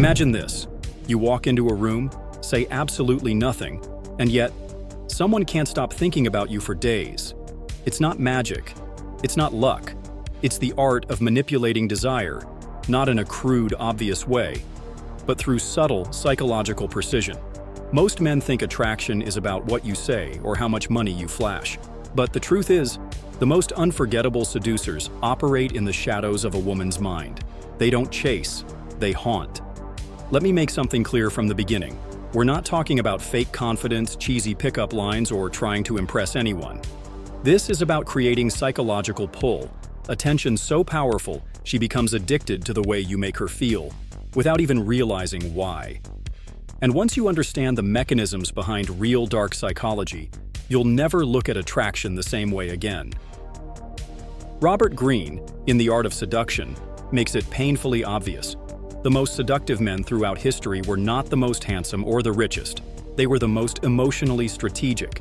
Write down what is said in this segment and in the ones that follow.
Imagine this. You walk into a room, say absolutely nothing, and yet someone can't stop thinking about you for days. It's not magic. It's not luck. It's the art of manipulating desire, not in a crude, obvious way, but through subtle psychological precision. Most men think attraction is about what you say or how much money you flash. But the truth is, the most unforgettable seducers operate in the shadows of a woman's mind. They don't chase, they haunt. Let me make something clear from the beginning. We're not talking about fake confidence, cheesy pickup lines, or trying to impress anyone. This is about creating psychological pull, attention so powerful she becomes addicted to the way you make her feel, without even realizing why. And once you understand the mechanisms behind real dark psychology, you'll never look at attraction the same way again. Robert Greene, in The Art of Seduction, makes it painfully obvious. The most seductive men throughout history were not the most handsome or the richest. They were the most emotionally strategic.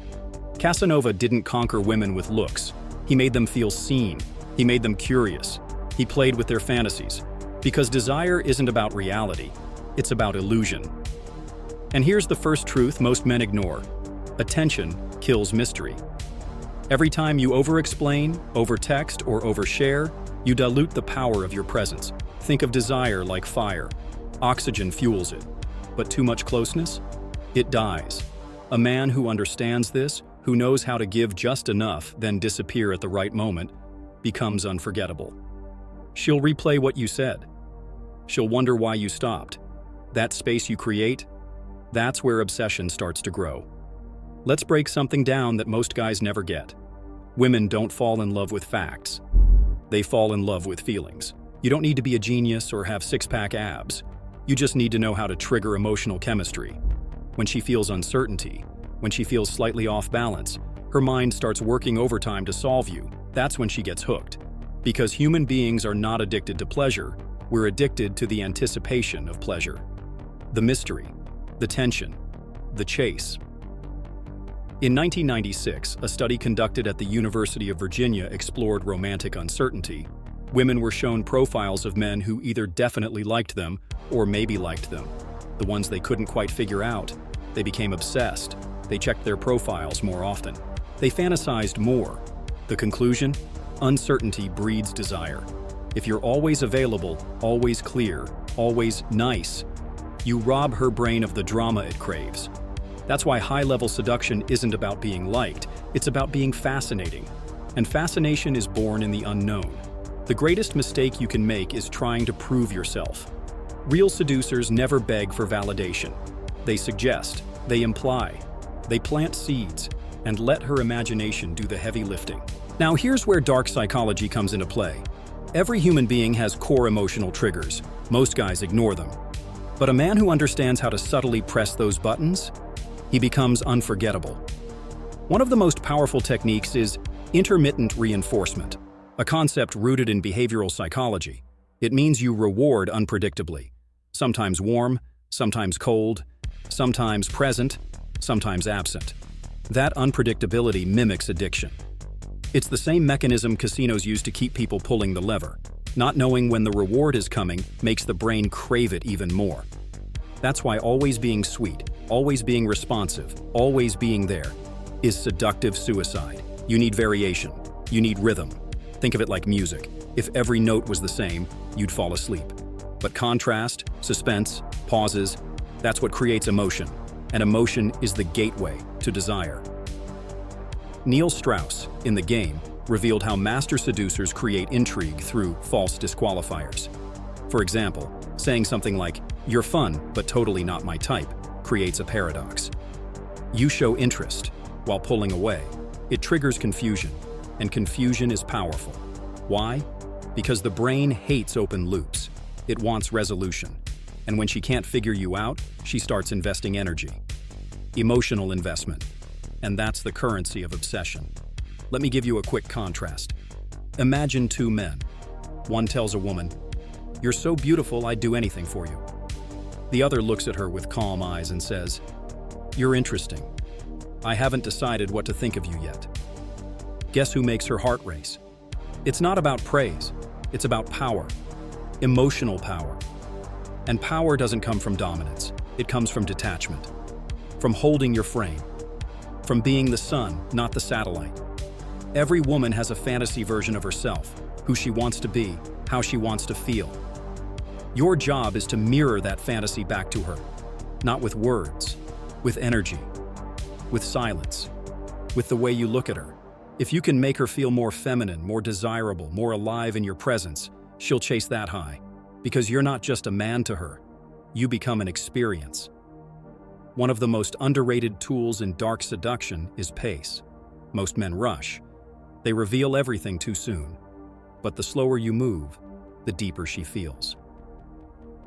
Casanova didn't conquer women with looks. He made them feel seen. He made them curious. He played with their fantasies. Because desire isn't about reality, it's about illusion. And here's the first truth most men ignore. Attention kills mystery. Every time you over-explain, over-text, or overshare, you dilute the power of your presence. Think of desire like fire. Oxygen fuels it. But too much closeness? It dies. A man who understands this, who knows how to give just enough, then disappear at the right moment, becomes unforgettable. She'll replay what you said. She'll wonder why you stopped. That space you create, that's where obsession starts to grow. Let's break something down that most guys never get. Women don't fall in love with facts. They fall in love with feelings. You don't need to be a genius or have six-pack abs. You just need to know how to trigger emotional chemistry. When she feels uncertainty, when she feels slightly off balance, her mind starts working overtime to solve you. That's when she gets hooked. Because human beings are not addicted to pleasure, we're addicted to the anticipation of pleasure. The mystery, the tension, the chase. In 1996, a study conducted at the University of Virginia explored romantic uncertainty. Women were shown profiles of men who either definitely liked them or maybe liked them. The ones they couldn't quite figure out, they became obsessed. They checked their profiles more often. They fantasized more. The conclusion? Uncertainty breeds desire. If you're always available, always clear, always nice, you rob her brain of the drama it craves. That's why high-level seduction isn't about being liked, it's about being fascinating. And fascination is born in the unknown. The greatest mistake you can make is trying to prove yourself. Real seducers never beg for validation. They suggest, they imply, they plant seeds, and let her imagination do the heavy lifting. Now here's where dark psychology comes into play. Every human being has core emotional triggers. Most guys ignore them. But a man who understands how to subtly press those buttons, he becomes unforgettable. One of the most powerful techniques is intermittent reinforcement, a concept rooted in behavioral psychology. It means you reward unpredictably. Sometimes warm, sometimes cold, sometimes present, sometimes absent. That unpredictability mimics addiction. It's the same mechanism casinos use to keep people pulling the lever. Not knowing when the reward is coming makes the brain crave it even more. That's why always being sweet, always being responsive, always being there is seductive suicide. You need variation. You need rhythm. Think of it like music. If every note was the same, you'd fall asleep. But contrast, suspense, pauses, that's what creates emotion. And emotion is the gateway to desire. Neil Strauss, in The Game, revealed how master seducers create intrigue through false disqualifiers. For example, saying something like, "You're fun, but totally not my type," creates a paradox. You show interest while pulling away. It triggers confusion, and confusion is powerful. Why? Because the brain hates open loops. It wants resolution. And when she can't figure you out, she starts investing energy. Emotional investment. And that's the currency of obsession. Let me give you a quick contrast. Imagine two men. One tells a woman, "You're so beautiful, I'd do anything for you." The other looks at her with calm eyes and says, "You're interesting. I haven't decided what to think of you yet." Guess who makes her heart race? It's not about praise. It's about power. Emotional power. And power doesn't come from dominance. It comes from detachment, from holding your frame, from being the sun, not the satellite. Every woman has a fantasy version of herself, who she wants to be, how she wants to feel. Your job is to mirror that fantasy back to her, not with words, with energy, with silence, with the way you look at her. If you can make her feel more feminine, more desirable, more alive in your presence, she'll chase that high. Because you're not just a man to her, you become an experience. One of the most underrated tools in dark seduction is pace. Most men rush. They reveal everything too soon. But the slower you move, the deeper she feels.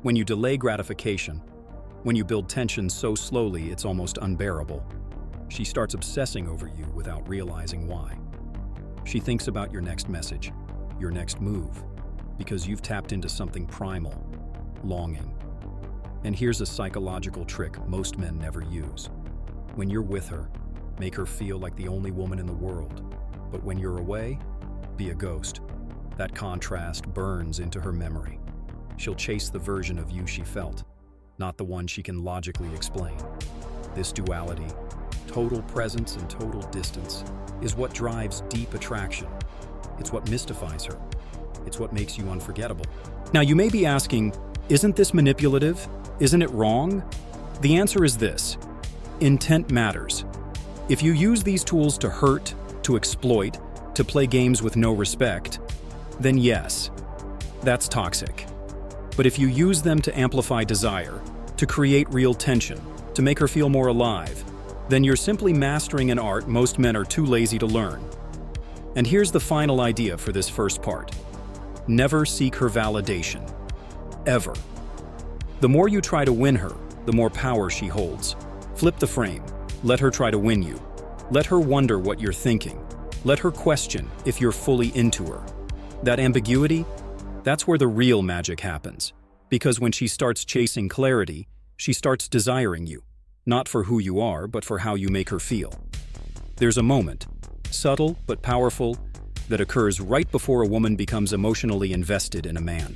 When you delay gratification, when you build tension so slowly it's almost unbearable, she starts obsessing over you without realizing why. She thinks about your next message, your next move, because you've tapped into something primal, longing. And here's a psychological trick most men never use. When you're with her, make her feel like the only woman in the world. But when you're away, be a ghost. That contrast burns into her memory. She'll chase the version of you she felt, not the one she can logically explain. This duality, total presence and total distance, is what drives deep attraction. It's what mystifies her. It's what makes you unforgettable. Now, you may be asking, isn't this manipulative? Isn't it wrong? The answer is this: intent matters. If you use these tools to hurt, to exploit, to play games with no respect, then yes, that's toxic. But if you use them to amplify desire, to create real tension, to make her feel more alive, then you're simply mastering an art most men are too lazy to learn. And here's the final idea for this first part. Never seek her validation. Ever. The more you try to win her, the more power she holds. Flip the frame. Let her try to win you. Let her wonder what you're thinking. Let her question if you're fully into her. That ambiguity, that's where the real magic happens. Because when she starts chasing clarity, she starts desiring you. Not for who you are, but for how you make her feel. There's a moment, subtle but powerful, that occurs right before a woman becomes emotionally invested in a man.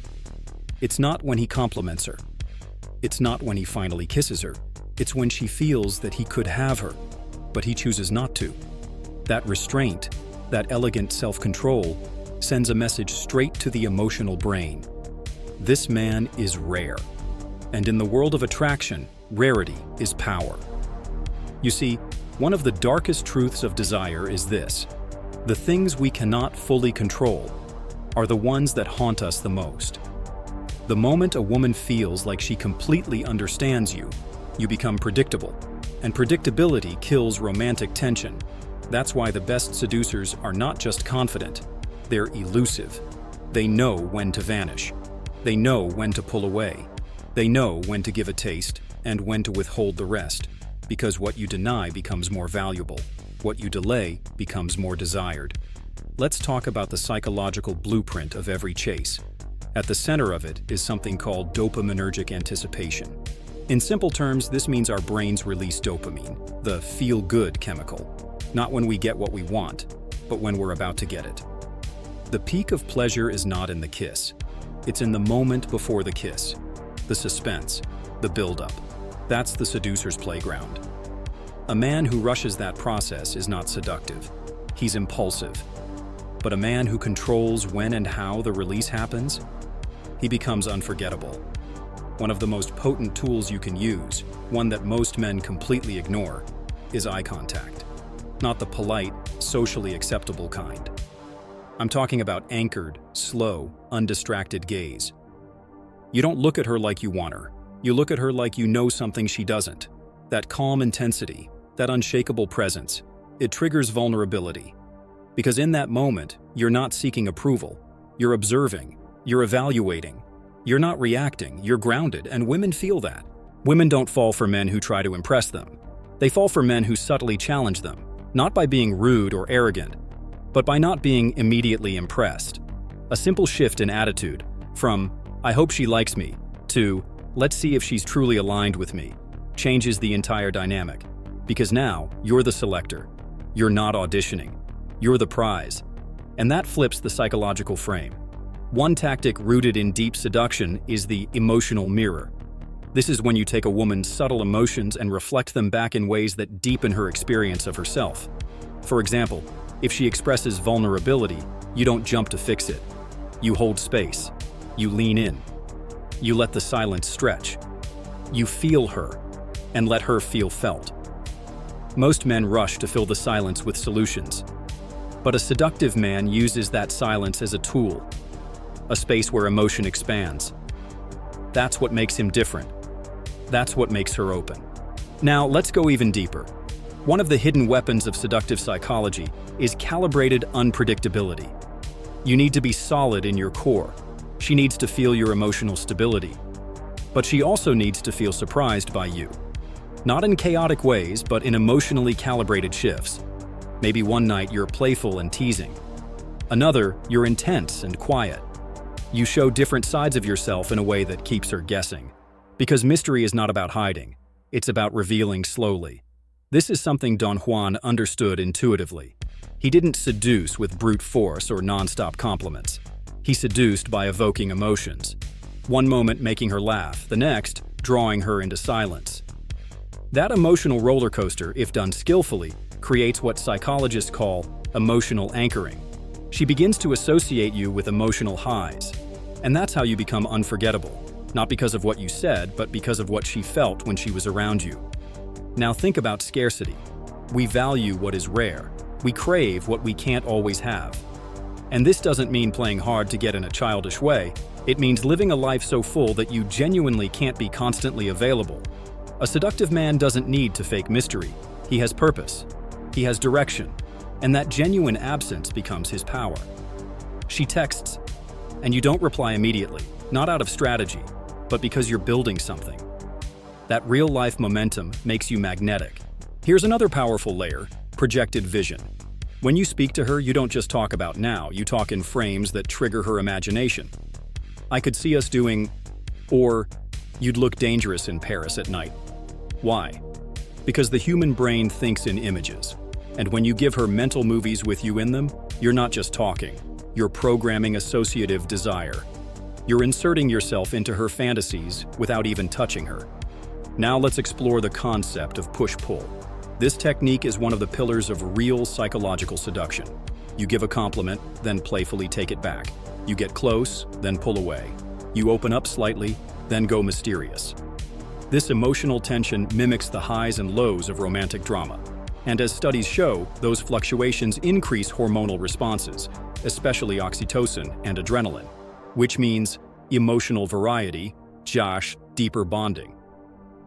It's not when he compliments her. It's not when he finally kisses her. It's when she feels that he could have her, but he chooses not to. That restraint, that elegant self-control, sends a message straight to the emotional brain. This man is rare. And in the world of attraction, rarity is power. You see, one of the darkest truths of desire is this: the things we cannot fully control are the ones that haunt us the most. The moment a woman feels like she completely understands you, you become predictable. And predictability kills romantic tension. That's why the best seducers are not just confident, they're elusive. They know when to vanish. They know when to pull away. They know when to give a taste and when to withhold the rest. Because what you deny becomes more valuable. What you delay becomes more desired. Let's talk about the psychological blueprint of every chase. At the center of it is something called dopaminergic anticipation. In simple terms, this means our brains release dopamine, the feel-good chemical. Not when we get what we want, but when we're about to get it. The peak of pleasure is not in the kiss. It's in the moment before the kiss. The suspense, the build-up. That's the seducer's playground. A man who rushes that process is not seductive. He's impulsive. But a man who controls when and how the release happens, he becomes unforgettable. One of the most potent tools you can use, one that most men completely ignore, is eye contact. Not the polite, socially acceptable kind. I'm talking about anchored, slow, undistracted gaze. You don't look at her like you want her. You look at her like you know something she doesn't. That calm intensity, that unshakable presence, it triggers vulnerability. Because in that moment, you're not seeking approval. You're observing. You're evaluating. You're not reacting. You're grounded, and women feel that. Women don't fall for men who try to impress them. They fall for men who subtly challenge them, not by being rude or arrogant, but by not being immediately impressed. A simple shift in attitude from, "I hope she likes me," to, "Let's see if she's truly aligned with me," changes the entire dynamic. Because now, you're the selector. You're not auditioning. You're the prize. And that flips the psychological frame. One tactic rooted in deep seduction is the emotional mirror. This is when you take a woman's subtle emotions and reflect them back in ways that deepen her experience of herself. For example, if she expresses vulnerability, you don't jump to fix it. You hold space. You lean in. You let the silence stretch. You feel her, and let her feel felt. Most men rush to fill the silence with solutions. But a seductive man uses that silence as a tool, a space where emotion expands. That's what makes him different. That's what makes her open. Now, let's go even deeper. One of the hidden weapons of seductive psychology is calibrated unpredictability. You need to be solid in your core. She needs to feel your emotional stability. But she also needs to feel surprised by you. Not in chaotic ways, but in emotionally calibrated shifts. Maybe one night you're playful and teasing. Another, you're intense and quiet. You show different sides of yourself in a way that keeps her guessing. Because mystery is not about hiding, it's about revealing slowly. This is something Don Juan understood intuitively. He didn't seduce with brute force or nonstop compliments. He seduced by evoking emotions. One moment making her laugh, the next drawing her into silence. That emotional roller coaster, if done skillfully, creates what psychologists call emotional anchoring. She begins to associate you with emotional highs. And that's how you become unforgettable. Not because of what you said, but because of what she felt when she was around you. Now think about scarcity. We value what is rare. We crave what we can't always have. And this doesn't mean playing hard to get in a childish way. It means living a life so full that you genuinely can't be constantly available. A seductive man doesn't need to fake mystery. He has purpose. He has direction. And that genuine absence becomes his power. She texts, and you don't reply immediately, not out of strategy, but because you're building something. That real-life momentum makes you magnetic. Here's another powerful layer: projected vision. When you speak to her, you don't just talk about now, you talk in frames that trigger her imagination. I could see us doing, or you'd look dangerous in Paris at night. Why? Because the human brain thinks in images. And when you give her mental movies with you in them, you're not just talking. You're programming associative desire. You're inserting yourself into her fantasies without even touching her. Now let's explore the concept of push-pull. This technique is one of the pillars of real psychological seduction. You give a compliment, then playfully take it back. You get close, then pull away. You open up slightly, then go mysterious. This emotional tension mimics the highs and lows of romantic drama. And as studies show, those fluctuations increase hormonal responses, especially oxytocin and adrenaline, which means emotional variety, josh, deeper bonding.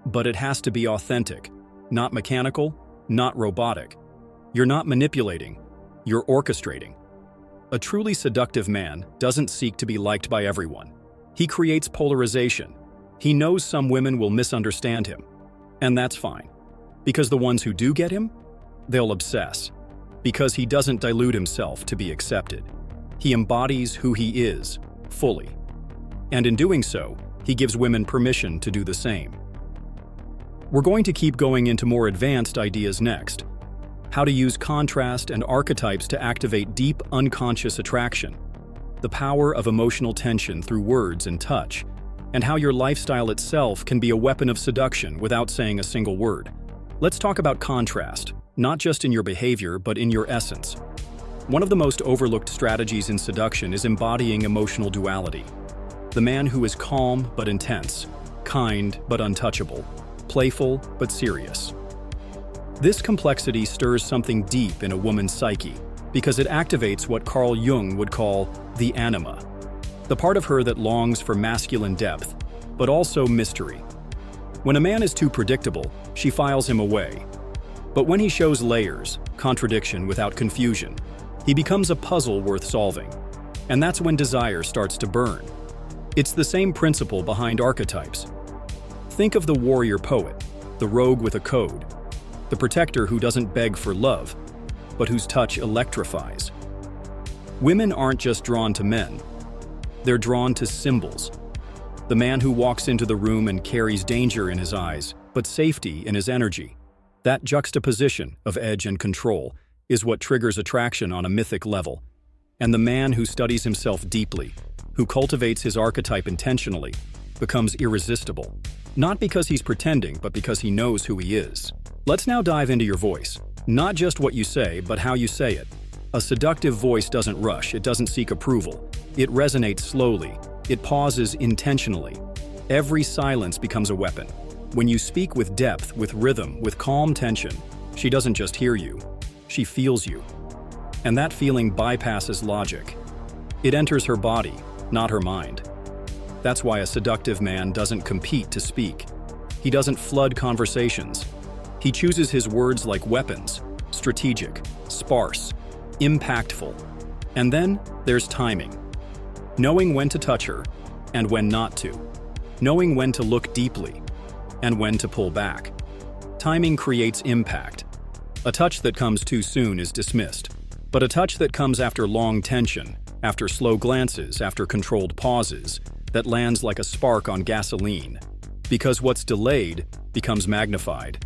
But it has to be authentic, not mechanical, not robotic. You're not manipulating, you're orchestrating. A truly seductive man doesn't seek to be liked by everyone. He creates polarization. He knows some women will misunderstand him, and that's fine. Because the ones who do get him, they'll obsess. Because he doesn't dilute himself to be accepted. He embodies who he is, fully. And in doing so, he gives women permission to do the same. We're going to keep going into more advanced ideas next. How to use contrast and archetypes to activate deep, unconscious attraction. The power of emotional tension through words and touch. And how your lifestyle itself can be a weapon of seduction without saying a single word. Let's talk about contrast, not just in your behavior, but in your essence. One of the most overlooked strategies in seduction is embodying emotional duality. The man who is calm but intense, kind but untouchable, playful but serious. This complexity stirs something deep in a woman's psyche because it activates what Carl Jung would call the anima, the part of her that longs for masculine depth, but also mystery. When a man is too predictable, she files him away. But when he shows layers, contradiction without confusion, he becomes a puzzle worth solving. And that's when desire starts to burn. It's the same principle behind archetypes. Think of the warrior poet, the rogue with a code, the protector who doesn't beg for love, but whose touch electrifies. Women aren't just drawn to men. They're drawn to symbols. The man who walks into the room and carries danger in his eyes, but safety in his energy. That juxtaposition of edge and control is what triggers attraction on a mythic level. And the man who studies himself deeply, who cultivates his archetype intentionally, becomes irresistible. Not because he's pretending, but because he knows who he is. Let's now dive into your voice. Not just what you say, but how you say it. A seductive voice doesn't rush, it doesn't seek approval. It resonates slowly. It pauses intentionally. Every silence becomes a weapon. When you speak with depth, with rhythm, with calm tension, she doesn't just hear you, she feels you. And that feeling bypasses logic. It enters her body, not her mind. That's why a seductive man doesn't compete to speak. He doesn't flood conversations. He chooses his words like weapons, strategic, sparse, impactful. And then there's timing. Knowing when to touch her and when not to. Knowing when to look deeply and when to pull back. Timing creates impact. A touch that comes too soon is dismissed, but a touch that comes after long tension, after slow glances, after controlled pauses, that lands like a spark on gasoline. Because what's delayed becomes magnified.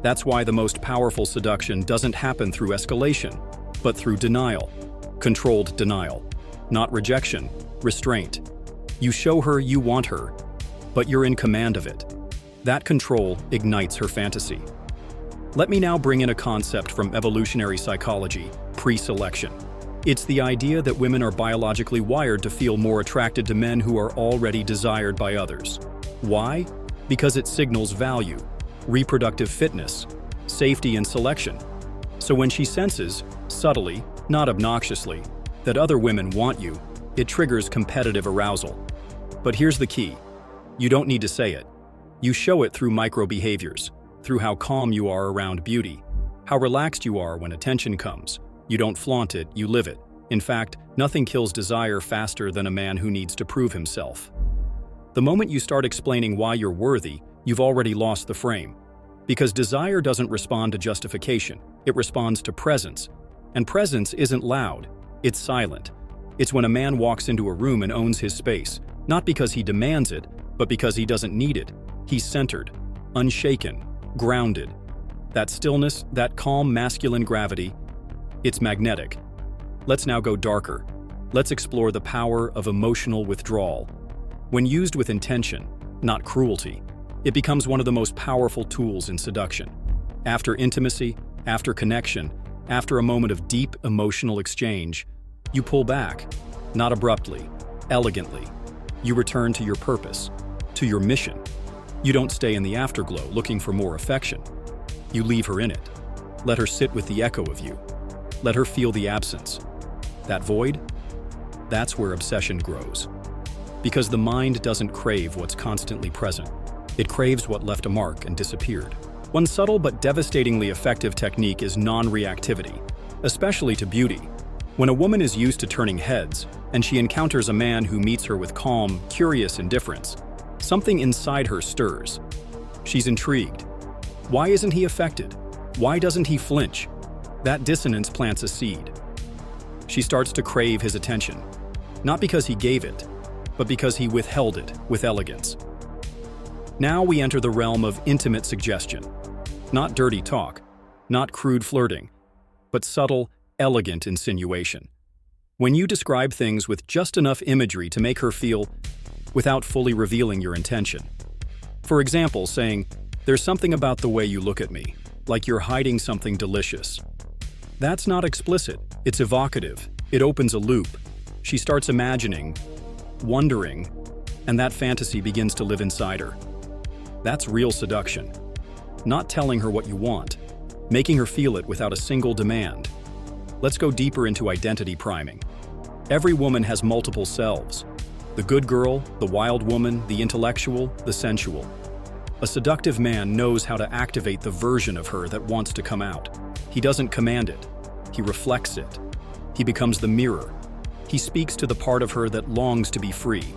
That's why the most powerful seduction doesn't happen through escalation, but through denial. Controlled denial. Not rejection, restraint. You show her you want her, but you're in command of it. That control ignites her fantasy. Let me now bring in a concept from evolutionary psychology, pre-selection. It's the idea that women are biologically wired to feel more attracted to men who are already desired by others. Why? Because it signals value, reproductive fitness, safety, and selection. So when she senses, subtly, not obnoxiously, that other women want you, it triggers competitive arousal. But here's the key. You don't need to say it. You show it through micro-behaviors, through how calm you are around beauty, how relaxed you are when attention comes. You don't flaunt it, you live it. In fact, nothing kills desire faster than a man who needs to prove himself. The moment you start explaining why you're worthy, you've already lost the frame. Because desire doesn't respond to justification, it responds to presence. And presence isn't loud, it's silent. It's when a man walks into a room and owns his space, not because he demands it, but because he doesn't need it. He's centered, unshaken, grounded. That stillness, that calm masculine gravity, it's magnetic. Let's now go darker. Let's explore the power of emotional withdrawal. When used with intention, not cruelty, it becomes one of the most powerful tools in seduction. After intimacy, after connection, after a moment of deep emotional exchange, you pull back, not abruptly, elegantly. You return to your purpose, to your mission. You don't stay in the afterglow looking for more affection. You leave her in it. Let her sit with the echo of you. Let her feel the absence. That void? That's where obsession grows. Because the mind doesn't crave what's constantly present. It craves what left a mark and disappeared. One subtle but devastatingly effective technique is non-reactivity, especially to beauty. When a woman is used to turning heads, and she encounters a man who meets her with calm, curious indifference, something inside her stirs. She's intrigued. Why isn't he affected? Why doesn't he flinch? That dissonance plants a seed. She starts to crave his attention, not because he gave it, but because he withheld it with elegance. Now we enter the realm of intimate suggestion. Not dirty talk, not crude flirting, but subtle, elegant insinuation. When you describe things with just enough imagery to make her feel, without fully revealing your intention. For example, saying, "There's something about the way you look at me, like you're hiding something delicious." That's not explicit, it's evocative. It opens a loop. She starts imagining, wondering, and that fantasy begins to live inside her. That's real seduction. Not telling her what you want, making her feel it without a single demand. Let's go deeper into identity priming. Every woman has multiple selves. The good girl, the wild woman, the intellectual, the sensual. A seductive man knows how to activate the version of her that wants to come out. He doesn't command it. He reflects it. He becomes the mirror. He speaks to the part of her that longs to be free.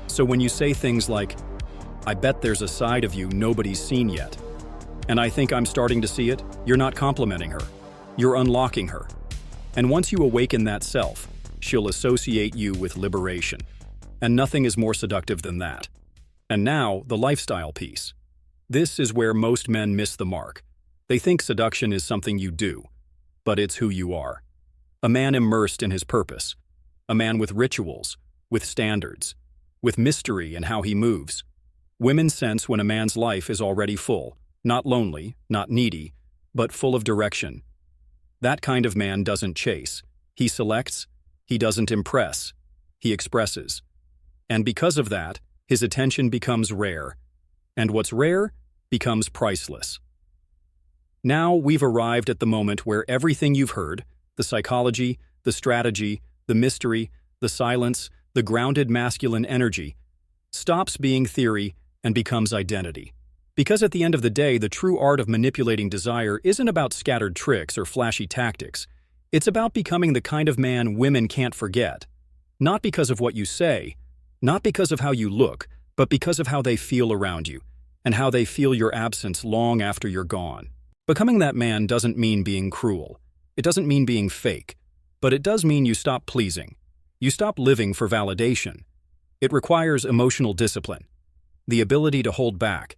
So when you say things like, "I bet there's a side of you nobody's seen yet, and I think I'm starting to see it," you're not complimenting her. You're unlocking her. And once you awaken that self, she'll associate you with liberation. And nothing is more seductive than that. And now, the lifestyle piece. This is where most men miss the mark. They think seduction is something you do, but it's who you are. A man immersed in his purpose. A man with rituals, with standards, with mystery in how he moves. Women sense when a man's life is already full, not lonely, not needy, but full of direction. That kind of man doesn't chase. He selects, he doesn't impress, he expresses. And because of that, his attention becomes rare. And what's rare becomes priceless. Now we've arrived at the moment where everything you've heard, the psychology, the strategy, the mystery, the silence, the grounded masculine energy, stops being theory and becomes identity. Because at the end of the day, the true art of manipulating desire isn't about scattered tricks or flashy tactics. It's about becoming the kind of man women can't forget. Not because of what you say, not because of how you look, but because of how they feel around you, and how they feel your absence long after you're gone. Becoming that man doesn't mean being cruel. It doesn't mean being fake. But it does mean you stop pleasing. You stop living for validation. It requires emotional discipline, the ability to hold back,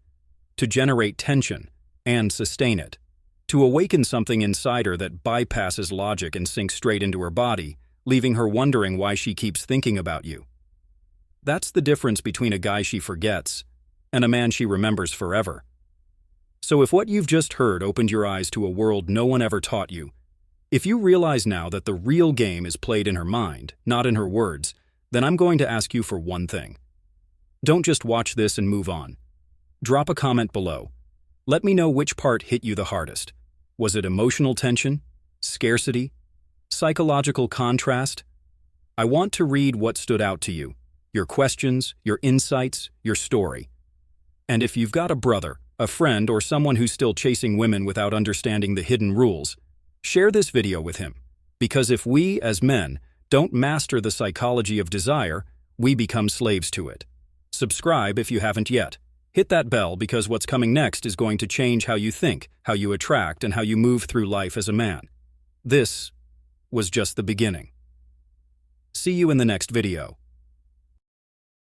to generate tension, and sustain it, to awaken something inside her that bypasses logic and sinks straight into her body, leaving her wondering why she keeps thinking about you. That's the difference between a guy she forgets and a man she remembers forever. So if what you've just heard opened your eyes to a world no one ever taught you, if you realize now that the real game is played in her mind, not in her words, then I'm going to ask you for one thing. Don't just watch this and move on. Drop a comment below. Let me know which part hit you the hardest. Was it emotional tension? Scarcity? Psychological contrast? I want to read what stood out to you, your questions, your insights, your story. And if you've got a brother, a friend, or someone who's still chasing women without understanding the hidden rules, share this video with him. Because if we, as men, don't master the psychology of desire, we become slaves to it. Subscribe if you haven't yet. Hit that bell because what's coming next is going to change how you think, how you attract, and how you move through life as a man. This was just the beginning. See you in the next video.